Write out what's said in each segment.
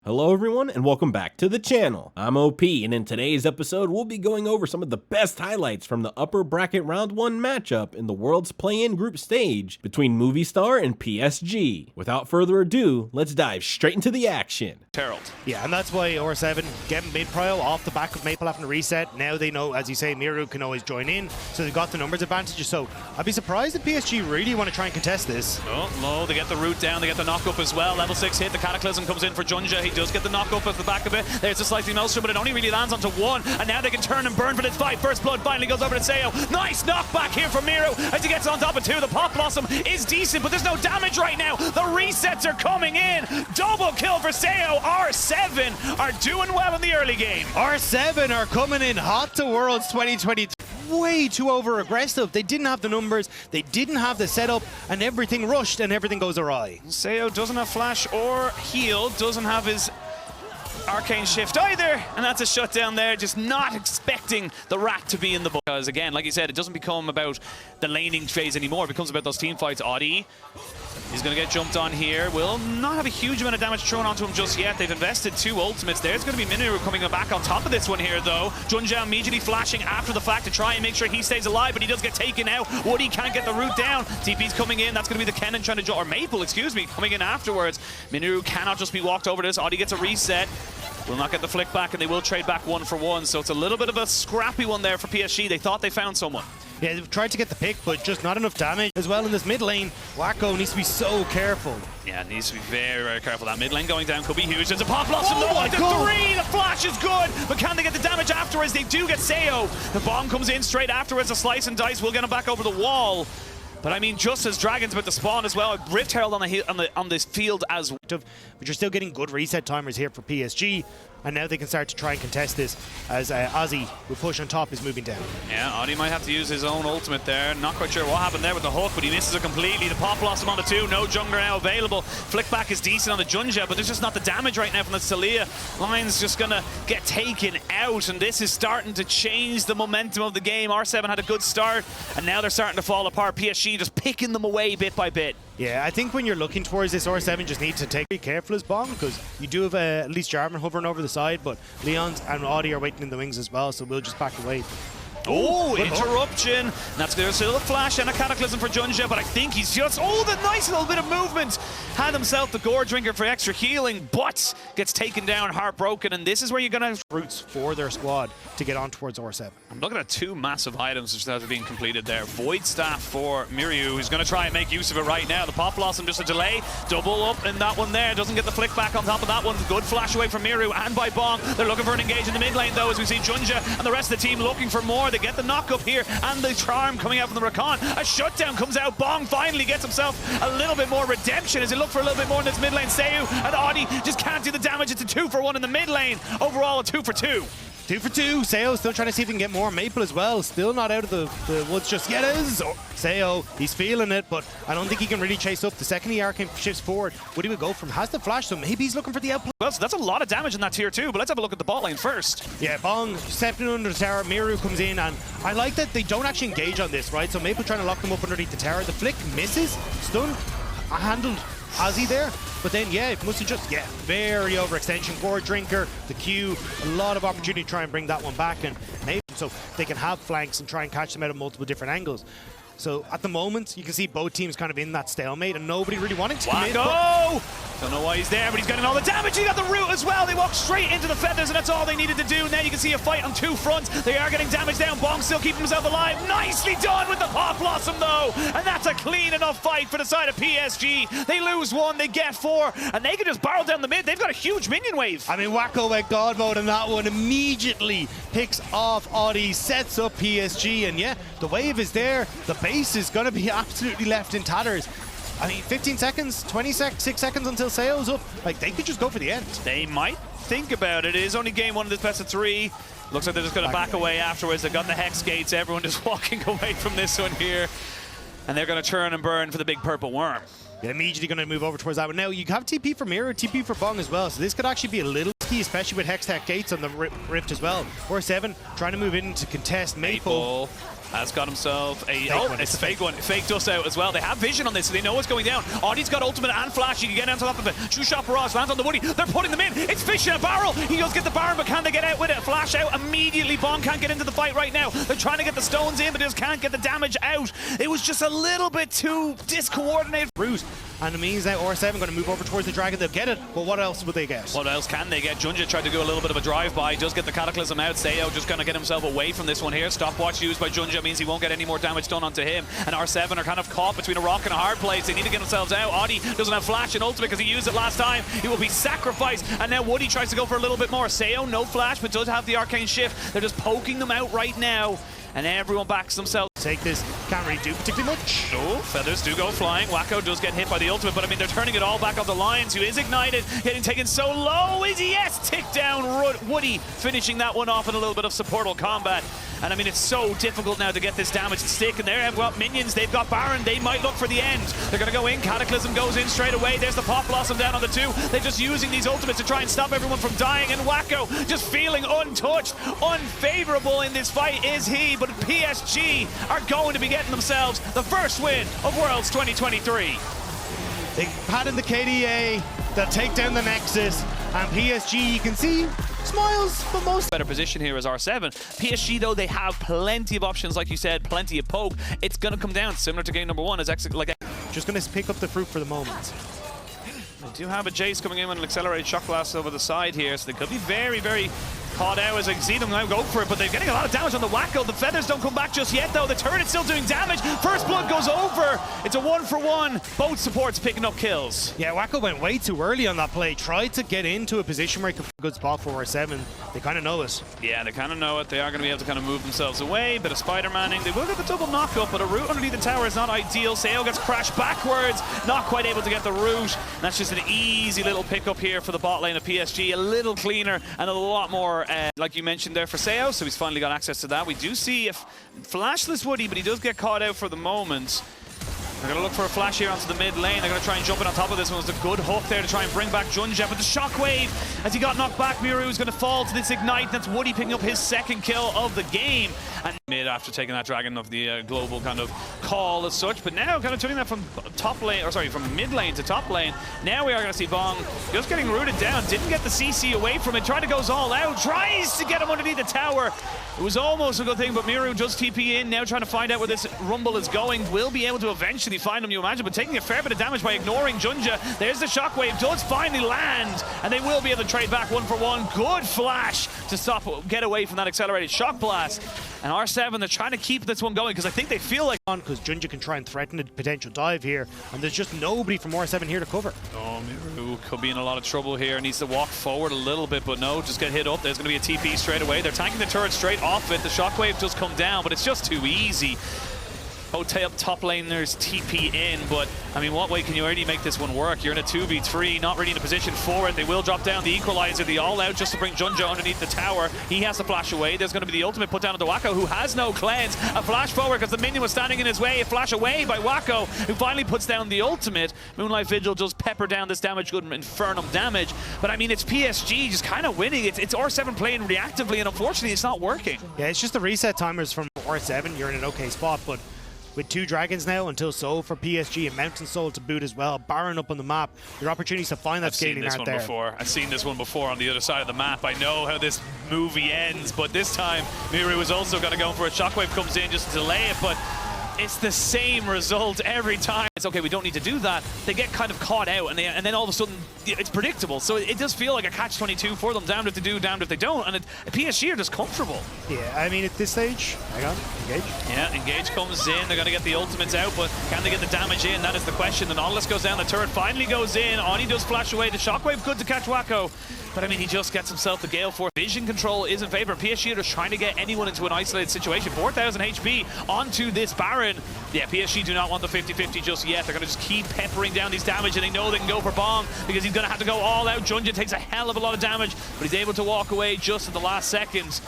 Hello everyone and welcome back to the channel. I'm OP and in today's episode we'll be going over some of the best highlights from the upper bracket round 1 matchup in the world's play-in group stage between Movistar and PSG. Without further ado, let's dive straight into the action. Harold. Yeah, and that's why R7 getting mid-prio off the back of Maple having to reset. Now they know, as you say, Miru can always join in, so they've got the numbers advantages. So I'd be surprised if PSG really want to try and contest this. Oh, no, they get the root down, they get the knock-up as well. Level 6 hit, the Cataclysm comes in for Junja. He does get the knock-up at the back of it. There's a slightly Maelstrom, but it only really lands onto one, and now they can turn and burn for this fight. First blood finally goes over to Seo. Nice knockback here from Miru as he gets on top of two. The Pop Blossom is decent, but there's no damage right now. The resets are coming in. Double kill for Seo. R7 are doing well in the early game. R7 are coming in hot to Worlds 2023. Way too over-aggressive. They didn't have the numbers, they didn't have the setup, and everything rushed and everything goes awry. Seo doesn't have flash or heal, doesn't have his Arcane Shift either, and that's a shutdown there. Just not expecting the rat to be in the book. Because again, like you said, it doesn't become about the laning phase anymore. It becomes about those team fights. Audi, he's going to get jumped on here. Will not have a huge amount of damage thrown onto him just yet. They've invested 2 ultimates. There's going to be Minoru coming back on top of this one here, though. Junja immediately flashing after the fact to try and make sure he stays alive, but he does get taken out. Woody can't get the root down. TP's coming in. That's going to be the Kennen trying to or Maple, excuse me, coming in afterwards. Minoru cannot just be walked over this. Audi gets a reset. Will not get the flick back, and they will trade back 1 for 1. So it's a little bit of a scrappy one there for PSG. They thought they found someone. Yeah, they've tried to get the pick, but just not enough damage. As well in this mid lane, Wacko needs to be so careful. Yeah, needs to be very, very careful. That mid lane going down could be huge. There's a Pop Blossom. Oh my God. 3! The flash is good, but can they get the damage afterwards? They do get Seo. The bomb comes in straight afterwards. A slice and dice will get him back over the wall. But I mean, just as Dragon's about to spawn as well, Rift Herald on this field as well. But you're still getting good reset timers here for PSG, and now they can start to try and contest this as Ozzy, with push on top, is moving down. Yeah, Audi might have to use his own ultimate there. Not quite sure what happened there with the hook, but he misses it completely. The Pop Blossom on the 2, no jungler now available. Flick back is decent on the Junja, but there's just not the damage right now from the Celia. Line's just gonna get taken out, and this is starting to change the momentum of the game. R7 had a good start, and now they're starting to fall apart. PSG just picking them away bit by bit. Yeah, I think when you're looking towards this, R7 just needs to be careful as Bong, because you do have at least Jarvan hovering over the side, but Leon's and Audi are waiting in the wings as well, so we'll just back away. Oh, interruption. That's there's still a flash and a Cataclysm for Junja, but I think he's just, the nice little bit of movement. Had himself the Gore Drinker for extra healing, but gets taken down, heartbroken, and this is where you're going to Roots for their squad to get on towards R7. I'm looking at 2 massive items which have been completed there. Void Staff for Miru, who's going to try and make use of it right now. The Pop Blossom, just a delay. Double up in that one there. Doesn't get the flick back on top of that one. Good flash away from Miru and by Bong. They're looking for an engage in the mid lane, though, as we see Junja and the rest of the team looking for more. They get the knock up here and the charm coming out from the Rakan. A shutdown comes out. Bong finally gets himself a little bit more redemption as he looks for a little bit more in this mid lane. Seo and Audi just can't do the damage. It's a 2 for 1 in the mid lane. Overall, a 2 for 2. 2 for 2. Seo still trying to see if he can get more. Maple as well, still not out of the woods just yet. Seo, he's feeling it, but I don't think he can really chase up. The second he Arcane shifts forward, Woody will go from has the flash, so maybe he's looking for the outplay. Well, so that's a lot of damage in that tier 2, but let's have a look at the bot lane first. Yeah, Bong stepping under the tower, Miru comes in, and I like that they don't actually engage on this, right? So Maple trying to lock them up underneath the tower. The flick misses, stun, handled Ozzy there, but then yeah, it must have just, very overextension. Gore Drinker, the Q, a lot of opportunity to try and bring that one back, and maybe so they can have flanks and try and catch them out of multiple different angles. So at the moment, you can see both teams kind of in that stalemate and nobody really wanting to come in. Don't know why he's there, but he's getting all the damage. He got the root as well. They walk straight into the feathers, and that's all they needed to do. Now you can see a fight on 2 fronts. They are getting damage down. Bong still keeping himself alive. Nicely done with the Pop Blossom, though. And that's a clean enough fight for the side of PSG. They lose 1, they get 4, and they can just barrel down the mid. They've got a huge minion wave. I mean, Wacko went God mode in that one. Immediately picks off Audi, sets up PSG, and yeah, the wave is there. The base is going to be absolutely left in tatters. I mean, 15 seconds, 6 seconds until Seo's up. Like, they could just go for the end. They might think about it. It is only game 1 of this best of 3. Looks like they're just going to back away afterwards. They've got the Hex Gates. Everyone just walking away from this one here. And they're going to turn and burn for the big purple worm. They're immediately going to move over towards that one. Now, you have TP for Miru, TP for Bong as well. So this could actually be a little key, especially with Hex Tech Gates on the Rift as well. R7 trying to move in to contest Maple. Has got himself a... It's a fake one. Fake dust out as well. They have vision on this, so they know what's going down. Audie's got ultimate and flash. He can get down to top of it. Shoe shot Ross lands on the Woody. They're putting them in. It's fish in a barrel. He does get the Baron, but can they get out with it? Flash out immediately. Bong can't get into the fight right now. They're trying to get the stones in, but just can't get the damage out. It was just a little bit too discoordinated. Route. And it means that R7 going to move over towards the Dragon. They'll get it, but what else would they get? What else can they get? Junja tried to do a little bit of a drive-by. Does get the Cataclysm out. Sayo just going to get himself away from this one here. Stopwatch used by Junja means he won't get any more damage done onto him. And R7 are kind of caught between a rock and a hard place. They need to get themselves out. Audie doesn't have flash and ultimate because he used it last time. He will be sacrificed. And now Woody tries to go for a little bit more. Sayo, no flash, but does have the arcane shift. They're just poking them out right now. And everyone backs themselves. Take this, can't really do particularly much. No, feathers do go flying. Wacko does get hit by the ultimate, but I mean, they're turning it all back onto Lions, who is ignited, getting taken so low. Is he? Yes, tick down Woody, finishing that one off in a little bit of supportal combat. And I mean, it's so difficult now to get this damage to stick. And they've got minions, they've got Baron, they might look for the end. They're going to go in, Cataclysm goes in straight away. There's the Pop Blossom down on the 2. They're just using these ultimates to try and stop everyone from dying. And Wacko just feeling untouched, unfavorable in this fight is he. But PSG are going to be getting themselves the first win of Worlds 2023. They pat in the KDA, they'll take down the Nexus, and PSG, you can see, smiles, but most better position here is R7. PSG, though, they have plenty of options, like you said, plenty of poke. It's going to come down, similar to game number 1, as just going to pick up the fruit for the moment. They do have a Jace coming in with an accelerated shock blast over the side here, so they could be very, very caught out as I can see them now go for it, but they're getting a lot of damage on the Wacko. The feathers don't come back just yet, though. The turret's still doing damage. First blood goes over. It's a 1-for-1. Both supports picking up kills. Yeah, Wacko went way too early on that play. Tried to get into a position where he could find a good spot for R7. They kind of know it. Yeah, they kind of know it. They are going to be able to kind of move themselves away. Bit of Spider-Manning. They will get the double knock-up, but a route underneath the tower is not ideal. Sayo gets crashed backwards. Not quite able to get the route. And that's just an easy little pickup here for the bot lane of PSG. A little cleaner and a lot more, like you mentioned there, for Sayo. So he's finally got access to that. We do see if flashless Woody, but he does get caught out for the moment. They're going to look for a flash here onto the mid lane. They're going to try and jump in on top of this one. It's a good hook there to try and bring back Junja, but the shockwave, as he got knocked back, Miru is going to fall to this ignite. That's Woody picking up his second kill of the game. And mid after taking that dragon of the global kind of call as such, but now kind of turning that from top lane, or sorry, from mid lane to top lane. Now we are going to see Bong just getting rooted down. Didn't get the CC away from it. Tried to go all out. Tries to get him underneath the tower. It was almost a good thing, but Miru does TP in. Now trying to find out where this rumble is going. Will be able to eventually find him, you imagine, but taking a fair bit of damage by ignoring Junja. There's the shockwave. Does finally land, and they will be able to trade back 1-for-1. Good flash to stop, get away from that accelerated shock blast. And R7, they're trying to keep this one going because I think they feel like because Junja can try and threaten a potential dive here, and there's just nobody from R7 here to cover. Oh, Miru could be in a lot of trouble here. Needs to walk forward a little bit, but no, just get hit up. There's going to be a TP straight away. They're tanking the turret straight off it. The shockwave does come down, but it's just too easy. Top laners TP in, but I mean, what way can you already make this one work? You're in a 2v3, not really in a position for it. They will drop down the equalizer, the all-out, just to bring Junja underneath the tower. He has to flash away. There's going to be the ultimate put down on Wacko, who has no cleanse. A flash forward because the minion was standing in his way. A flash away by Wacko, who finally puts down the ultimate. Moonlight Vigil does pepper down this damage, good infernum damage. But I mean, it's PSG just kind of winning. It's R7 playing reactively, and unfortunately, it's not working. Yeah, it's just the reset timers from R7. You're in an okay spot, but with 2 dragons now until Soul for PSG and Mountain Soul to boot as well, Baron up on the map, your opportunities to find that scaling aren't there. I've seen this one before on the other side of the map. I know how this movie ends, but this time Miru is also going to go for a shockwave, comes in just to delay it, but it's the same result every time. It's okay, we don't need to do that. They get kind of caught out, and then all of a sudden it's predictable. So it does feel like a catch-22 for them. Damned if they do, damned if they don't. And PSG are just comfortable. Yeah, I mean, at this stage, hang on, engage. Yeah, engage comes in. They're going to get the ultimates out, but can they get the damage in? That is the question. The Nautilus goes down. The turret finally goes in. Oni does flash away. The shockwave good to catch Wacko. But I mean, he just gets himself the Gale Force. Vision control is in favor. PSG are just trying to get anyone into an isolated situation. 4,000 HP onto this Baron. Yeah, PSG do not want the 50-50 just yet. They're going to just keep peppering down these damage, and they know they can go for Bong because he's going to have to go all out. Junja takes a hell of a lot of damage, but he's able to walk away just at the last seconds.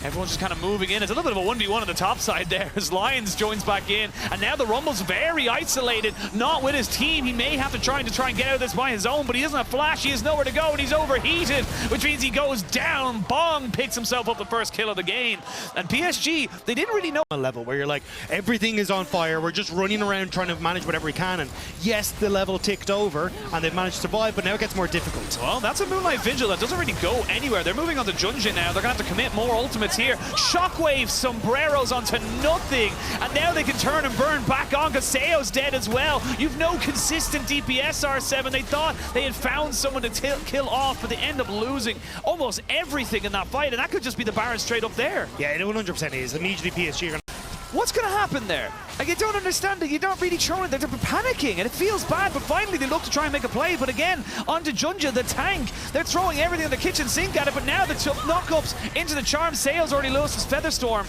Everyone's just kind of moving in. It's a little bit of a 1v1 on the top side there as Lions joins back in. And now the Rumble's very isolated, not with his team. He may have to try and get out of this by his own, but he doesn't have flash. He has nowhere to go, and he's overheated, which means he goes down. Bong picks himself up the first kill of the game. And PSG, they didn't really know. A level where you're like, everything is on fire. We're just running around trying to manage whatever we can. And yes, the level ticked over, and they've managed to survive, but now it gets more difficult. Well, that's a Moonlight Vigil that doesn't really go anywhere. They're moving on to Junjin now. They're going to have to commit more ultimates here. Shockwave sombreros onto nothing, and now they can turn and burn back on because Seo's dead as well. You've no consistent DPS R7. They thought they had found someone to kill off, but they end up losing almost everything in that fight, and that could just be the Baron straight up there. Yeah, it 100% is. Immediately PSG are going to... What's going to happen there? Like, you don't understand it. You don't really throw it. They're panicking, and it feels bad, but finally they look to try and make a play. But again, onto Junja, the tank. They're throwing everything in the kitchen sink at it, but now the knock-ups into the charm. Sales already lost his Featherstorm.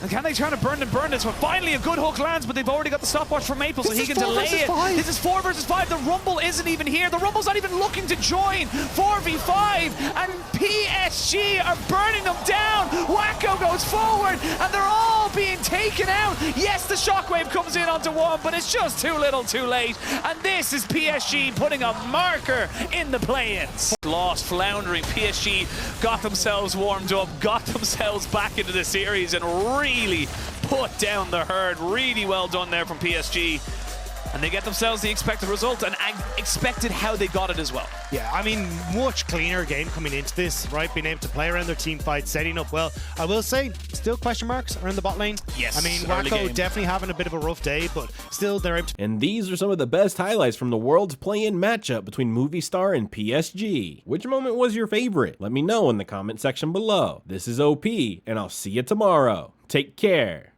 And can they try to burn this one? Finally, a good hook lands, but they've already got the stopwatch from Maple, so he can delay it. This is 4 versus 5. The Rumble isn't even here. The Rumble's not even looking to join. 4v5, and PSG are burning them down. Wacko goes forward, and they're all being taken out. Yes, the Shockwave comes in onto one, but it's just too little too late. And this is PSG putting a marker in the play-ins. Lost, floundering. PSG got themselves warmed up, got themselves back into the series, and really put down the herd. Really well done there from PSG. And they get themselves the expected result, and expected how they got it as well. Yeah, I mean, much cleaner game coming into this, right? Being able to play around their team fight, setting up well. I will say, still question marks around the bot lane. Yes, I mean, Wacko definitely having a bit of a rough day, but still they're able to... And these are some of the best highlights from the world's play-in matchup between Movistar and PSG. Which moment was your favorite? Let me know in the comment section below. This is OP, and I'll see you tomorrow. Take care.